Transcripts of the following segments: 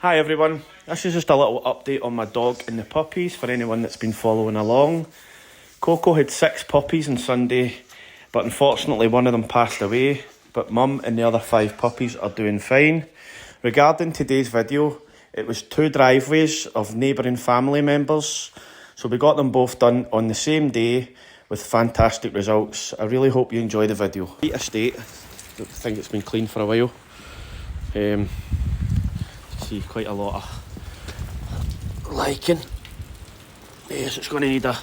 Hi everyone, this is just a little update on my dog and the puppies for anyone that's been following along. Coco had 6 puppies on Sunday, but unfortunately one of them passed away, but Mum and the other 5 puppies are doing fine. Regarding today's video, it was 2 driveways of neighbouring family members, so we got them both done on the same day with fantastic results. I really hope you enjoy the video. Neat estate, I think it's been clean for a while. See quite a lot of lichen. Yes, it's going to need a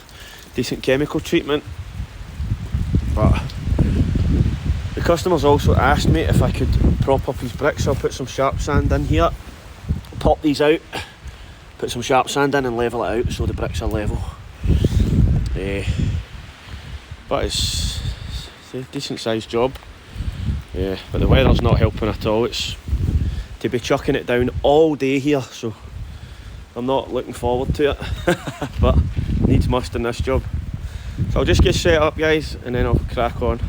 decent chemical treatment, but the customers also asked me if I could prop up his bricks. So I'll put some sharp sand in here, pop these out, put some sharp sand in and level it out so the bricks are level. But it's a decent sized job, but the weather's not helping at all. It's to be chucking it down all day here, so I'm not looking forward to it. But needs must in this job, so I'll just get set up, guys, and then I'll crack on.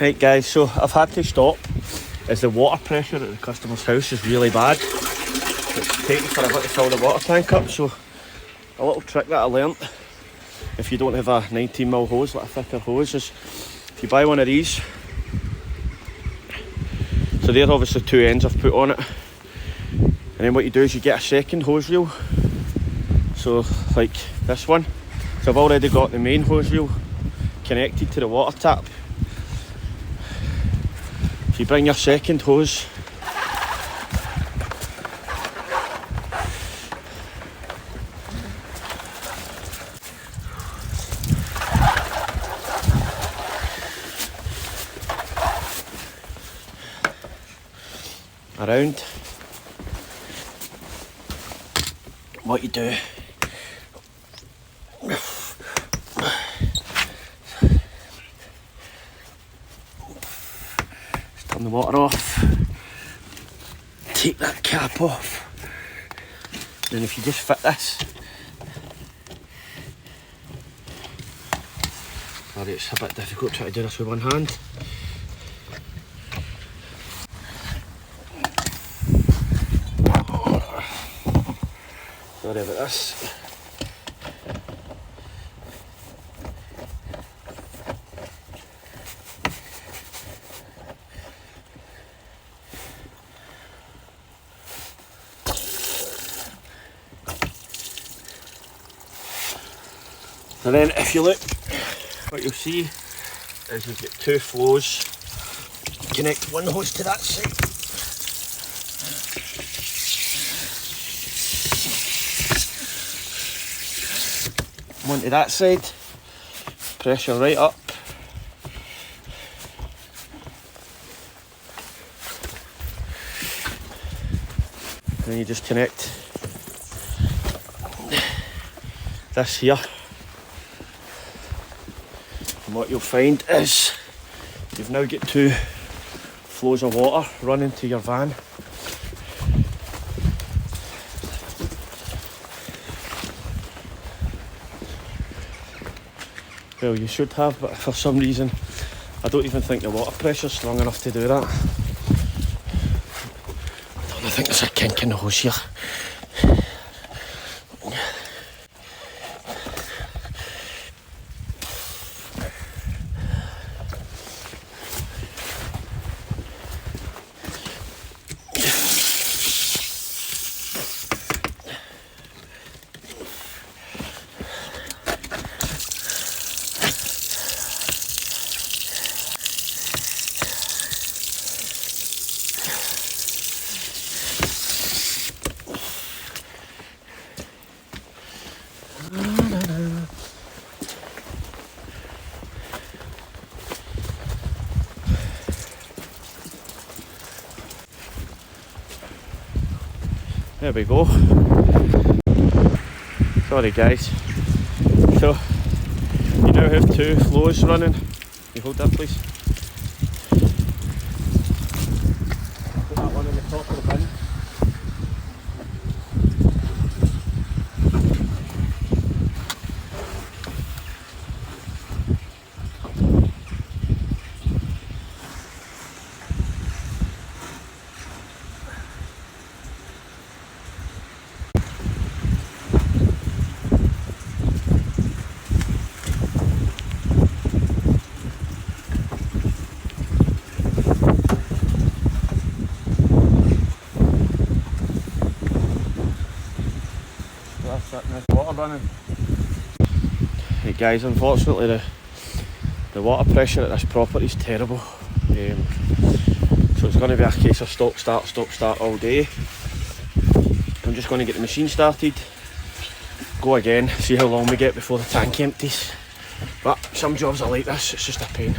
Right guys, so I've had to stop as the water pressure at the customer's house is really bad. It's taking for a bit to fill the water tank up, so a little trick that I learnt if you don't have a 19mm hose, like a thicker hose, is if you buy one of these, so they're obviously 2 ends I've put on it, and then what you do is you get a second hose reel, so like this one. So I've already got the main hose reel connected to the water tap. If you bring your second hose around, what you do, turn the water off, take that cap off, and if you just fit this, sorry, it's a bit difficult trying to do this with one hand. Sorry about this. And then if you look, what you'll see is we've got 2 flows. Connect one hose to that side, one to that side, pressure right up, and then you just connect this here And what you'll find is you've now got 2 flows of water running to your van. Well, you should have, but for some reason I don't even think the water pressure's strong enough to do that. I think there's a kink in the hose here. There we go. Sorry guys. So you now have 2 flows running. You hold that please. Put that one on the top of the bin. There's water running. Hey guys, unfortunately the water pressure at this property is terrible. So it's going to be a case of stop start all day. I'm just going to get the machine started, go again, see how long we get before the tank empties. But some jobs are like this, it's just a pain.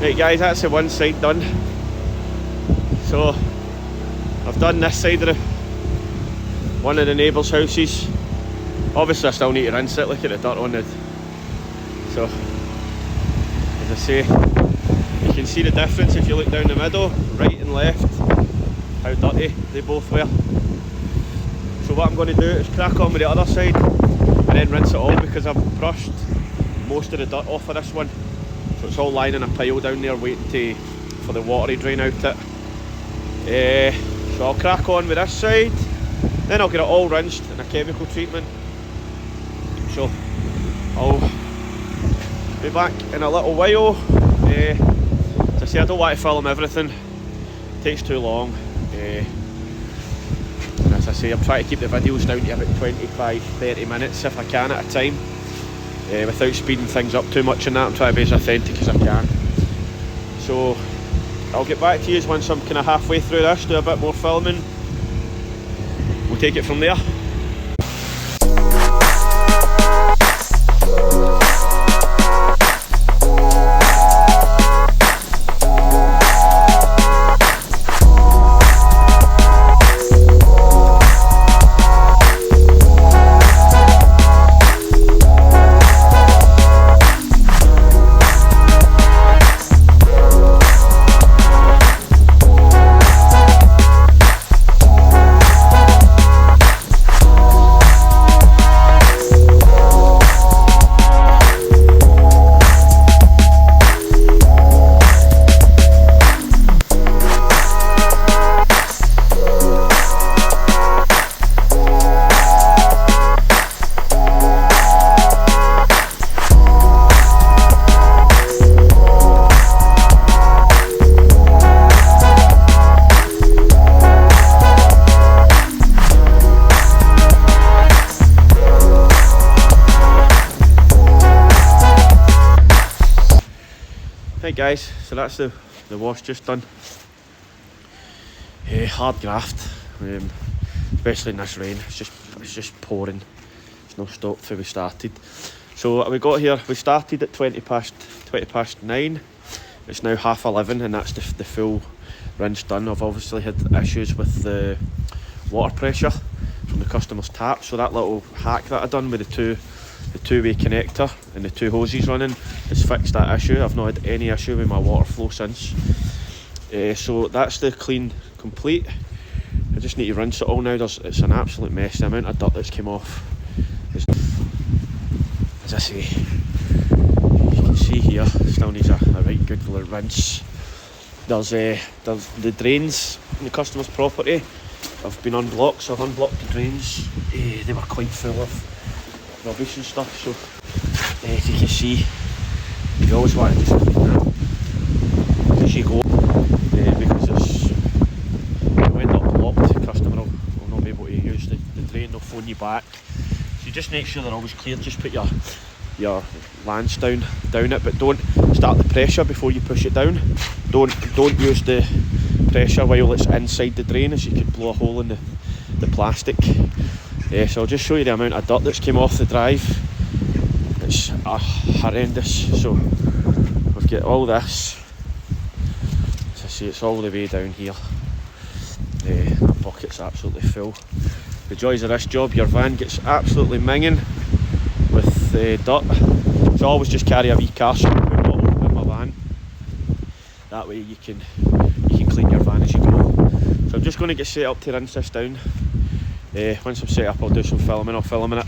Right guys, that's the one side done. So I've done this side of one of the neighbours' houses. Obviously I still need to rinse it, look at the dirt on it. So as I say, you can see the difference if you look down the middle, right and left, how dirty they both were. So what I'm going to do is crack on with the other side and then rinse it all, because I've brushed most of the dirt off of this one. So it's all lying in a pile down there waiting for the water to drain out it. So I'll crack on with this side, then I'll get it all rinsed in a chemical treatment. So I'll be back in a little while. say, I don't want to film everything, it takes too long. And as I say, I'm trying to keep the videos down to about 25-30 minutes if I can at a time, without speeding things up too much and that. I'm trying to be as authentic as I can. So I'll get back to you once I'm kind of halfway through this, do a bit more filming. We'll take it from there. Right guys, so that's the wash just done. Hard graft, especially in this rain. It's just pouring. It's not stopped till we started. So we got here. We started at 20 past 9. It's now 11:30, and that's the full rinse done. I've obviously had issues with the water pressure from the customer's tap. So that little hack that I done with the two-way connector and the two hoses running has fixed that issue. I've not had any issue with my water flow since. So that's the clean complete. I just need to rinse it all now. It's an absolute mess. The amount of dirt that's came off is, as I say, you can see here, still needs a right good rinse. There's the drains in the customer's property have been unblocked, so I've unblocked the drains. They were quite full of rubbish and stuff, so as you can see, you always want to just clean that as you go, because it'll end up blocked. The customer will not be able to use the drain, they'll phone you back. So you just make sure they're always clear. Just put your lance down it, but don't start the pressure before you push it down. Don't use the pressure while it's inside the drain, as you could blow a hole in the plastic. So I'll just show you the amount of dirt that's came off the drive. It's horrendous. So we've got all this. As I say, it's all the way down here. My pocket's absolutely full. The joys of this job, your van gets absolutely minging with dirt. So I always just carry a wee car soap bottle in my van. That way you can clean your van as you go. So I'm just going to get set up to rinse this down. Once I'm set up, I'll do some filming. I'll film in it.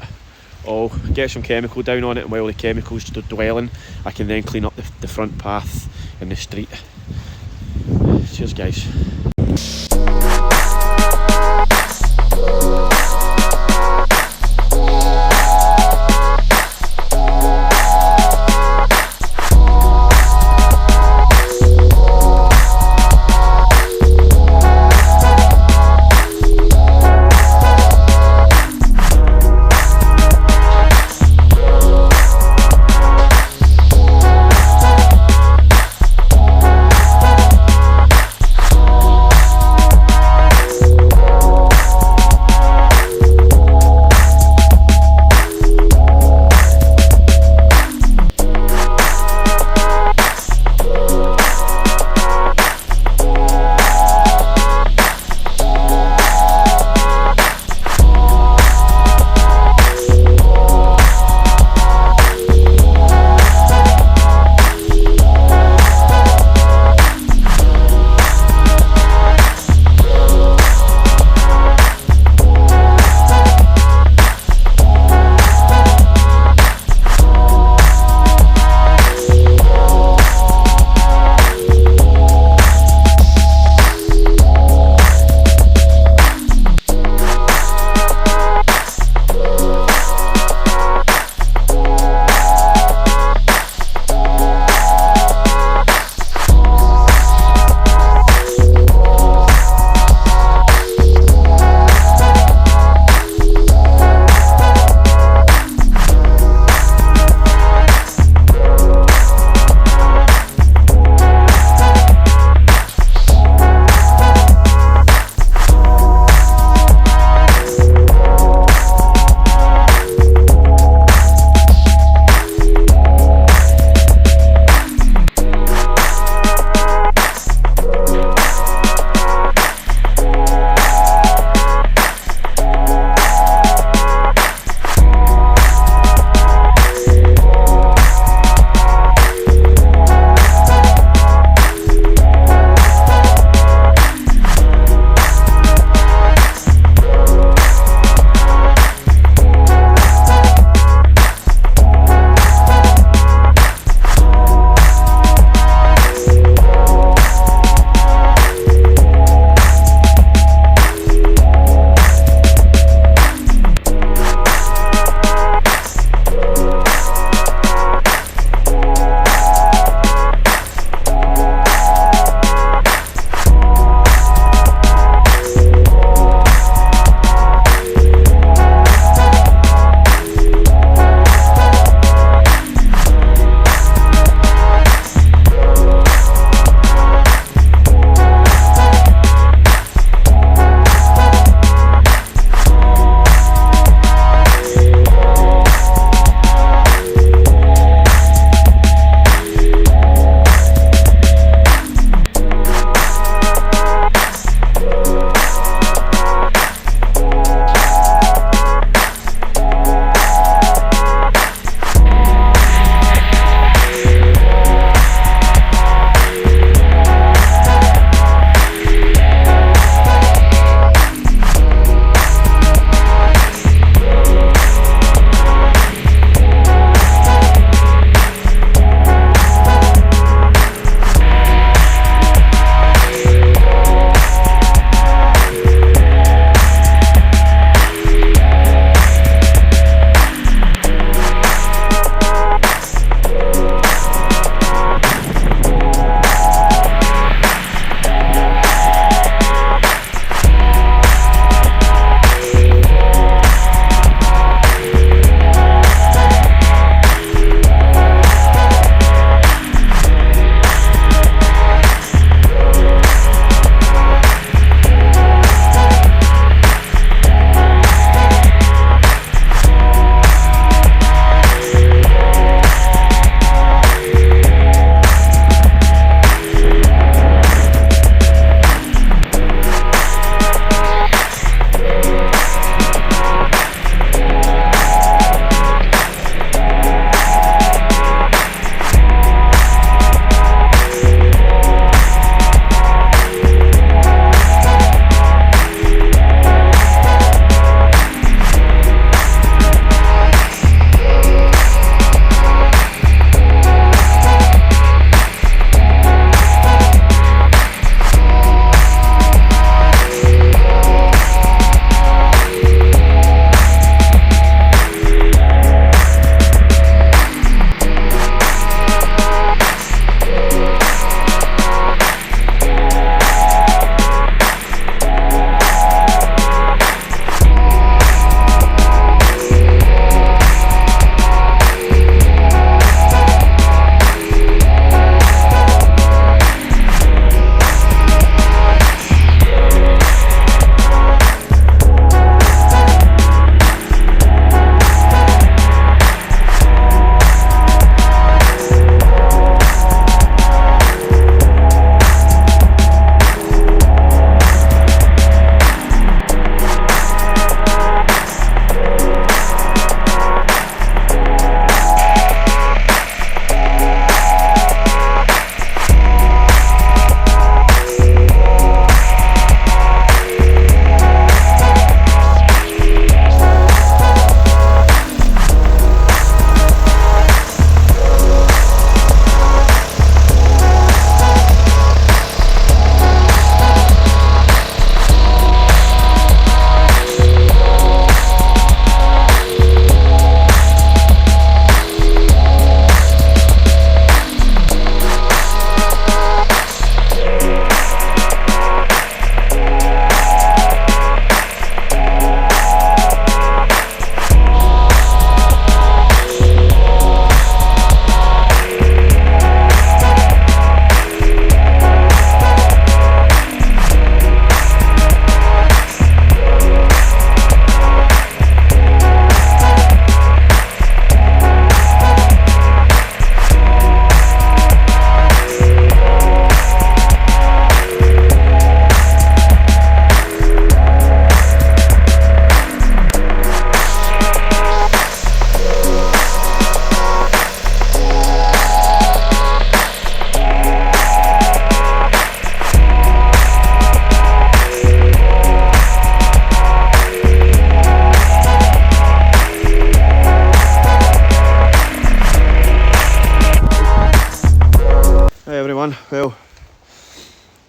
I'll get some chemical down on it, and while the chemical's dwelling, I can then clean up the front path in the street. Cheers guys.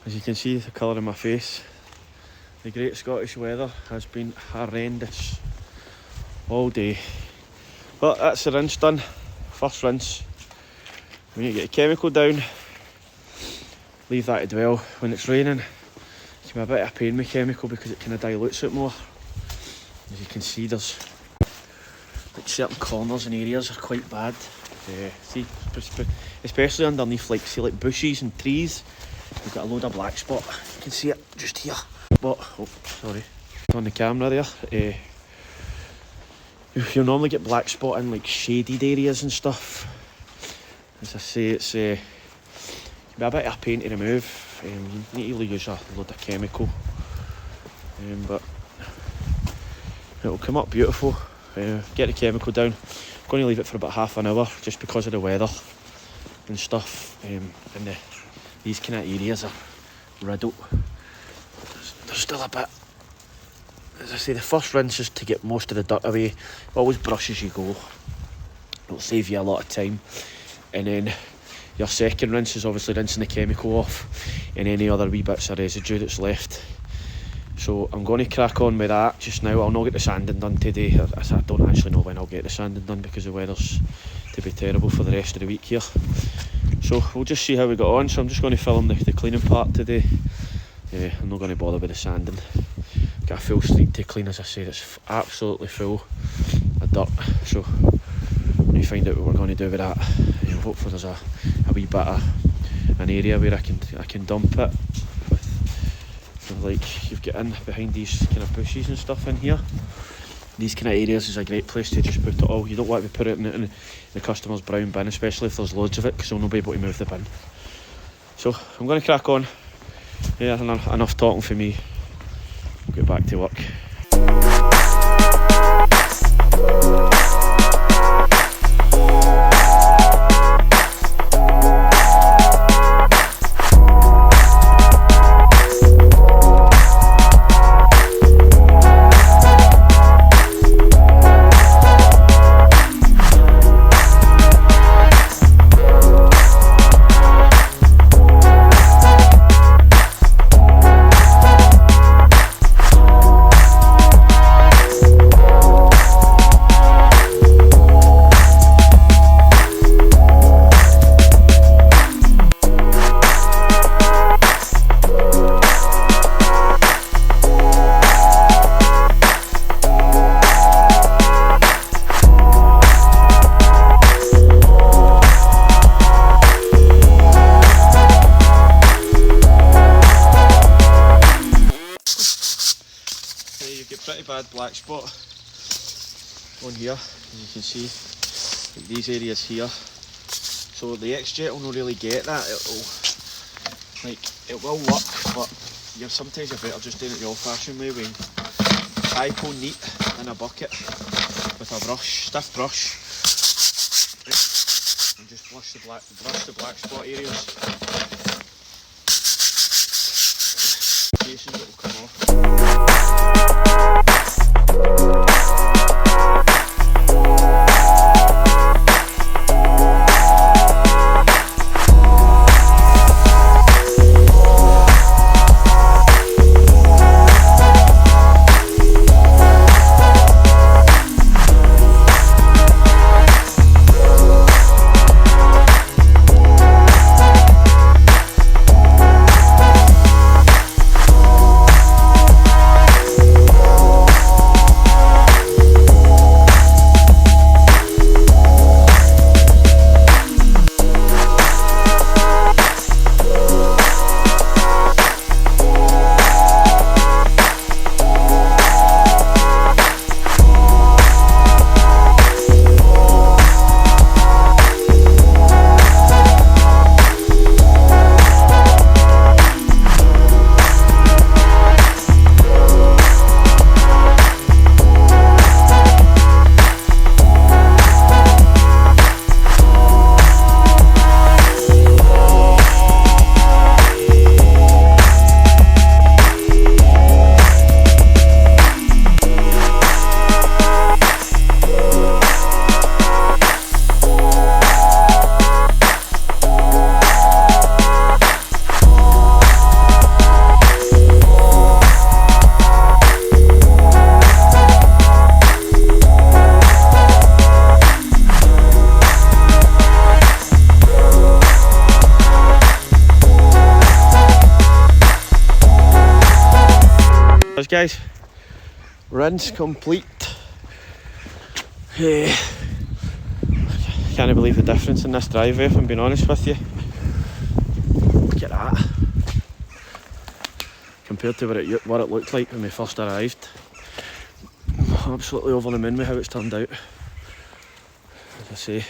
As you can see, the colour in my face. The great Scottish weather has been horrendous all day. But that's the rinse done. First rinse. We need to get the chemical down. Leave that to dwell. When it's raining, it can be a bit of a pain with chemical because it kind of dilutes it more. As you can see, there's like certain corners and areas are quite bad. See, especially underneath like bushes and trees. We've got a load of black spot. You can see it just here. But oh, sorry, on the camera there. You'll normally get black spot in like shaded areas and stuff. As I say, it's can be a bit of a pain to remove. You need to use a load of chemical, but it'll come up beautiful. Get the chemical down. I'm going to leave it for about half an hour just because of the weather and stuff. And these kind of areas are riddled. There's still a bit. As I say, the first rinse is to get most of the dirt away. Always brush as you go. It'll save you a lot of time. And then your second rinse is obviously rinsing the chemical off and any other wee bits of residue that's left. So I'm going to crack on with that just now. I'll not get the sanding done today. I don't actually know when I'll get the sanding done because the weather's to be terrible for the rest of the week here. So we'll just see how we got on. So I'm just going to film the cleaning part today. I'm not going to bother with the sanding. Got a full street to clean, as I said. It's absolutely full of dirt. So when we find out what we're going to do with that, hopefully there's a wee bit of an area where I can dump it. Like you've got in behind these kind of bushes and stuff in here. These kind of areas is a great place to just put it all. You don't want to put it in the customer's brown bin, especially if there's loads of it, because they'll not be able to move the bin. So I'm going to crack on. Yeah, enough talking for me. We'll get back to work. Pretty bad black spot on here, as you can see, like these areas here. So the X-Jet will not really get that. It will work, but sometimes you're better just doing it the old-fashioned way, with hypo neat in a bucket with a brush, stiff brush, and just brush the black spot areas. Cases that will come off. Cheers guys. Rinse complete. Can't believe the difference in this driveway, if I'm being honest with you. Look at that. Compared to what it looked like when we first arrived. Absolutely over the moon with how it's turned out. As I say,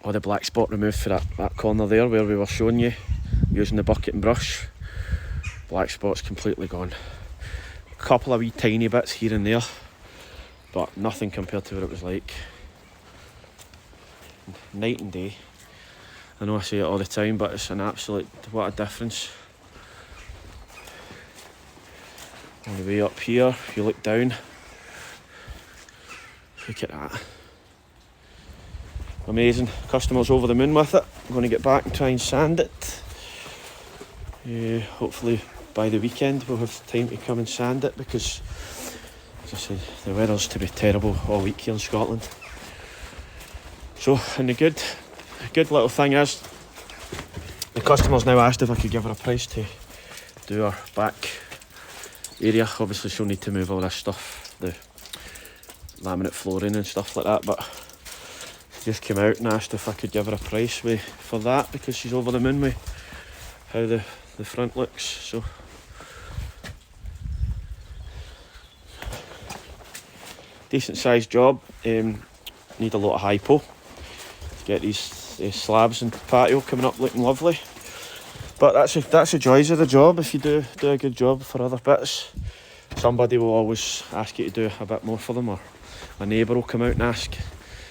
all the black spot removed for that corner there where we were showing you using the bucket and brush. Black spot's completely gone. A couple of wee tiny bits here and there, but nothing compared to what it was like. Night and day. I know I say it all the time, but it's an absolute, what a difference. On the way up here, if you look down, look at that. Amazing. Customers over the moon with it. I'm going to get back and try and sand it. Hopefully by the weekend we'll have time to come and sand it, because as I say, the weather's to be terrible all week here in Scotland. So, and the good little thing is, the customer's now asked if I could give her a price to do her back area. Obviously she'll need to move all this stuff, the laminate flooring and stuff like that, but she just came out and asked if I could give her a price for that, because she's over the moon with how the front looks. So decent sized job. Need a lot of hypo to get these slabs and patio coming up looking lovely. But that's the joys of the job. If you do a good job for other bits, somebody will always ask you to do a bit more for them, or a neighbour will come out and ask.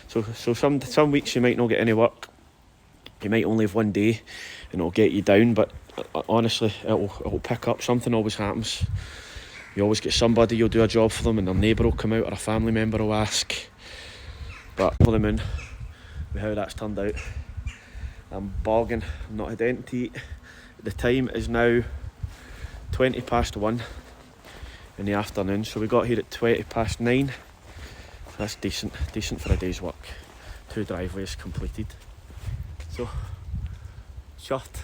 So some weeks you might not get any work. You might only have one day and it'll get you down, but honestly it'll pick up. Something always happens. You always get somebody, you'll do a job for them and their neighbour will come out or a family member will ask. But for the moon, with how that's turned out, I'm bogging. I've not had anything to eat. The time is now 1:20 in the afternoon, so we got here at 9:20. That's decent for a day's work. 2 driveways completed. So, shut.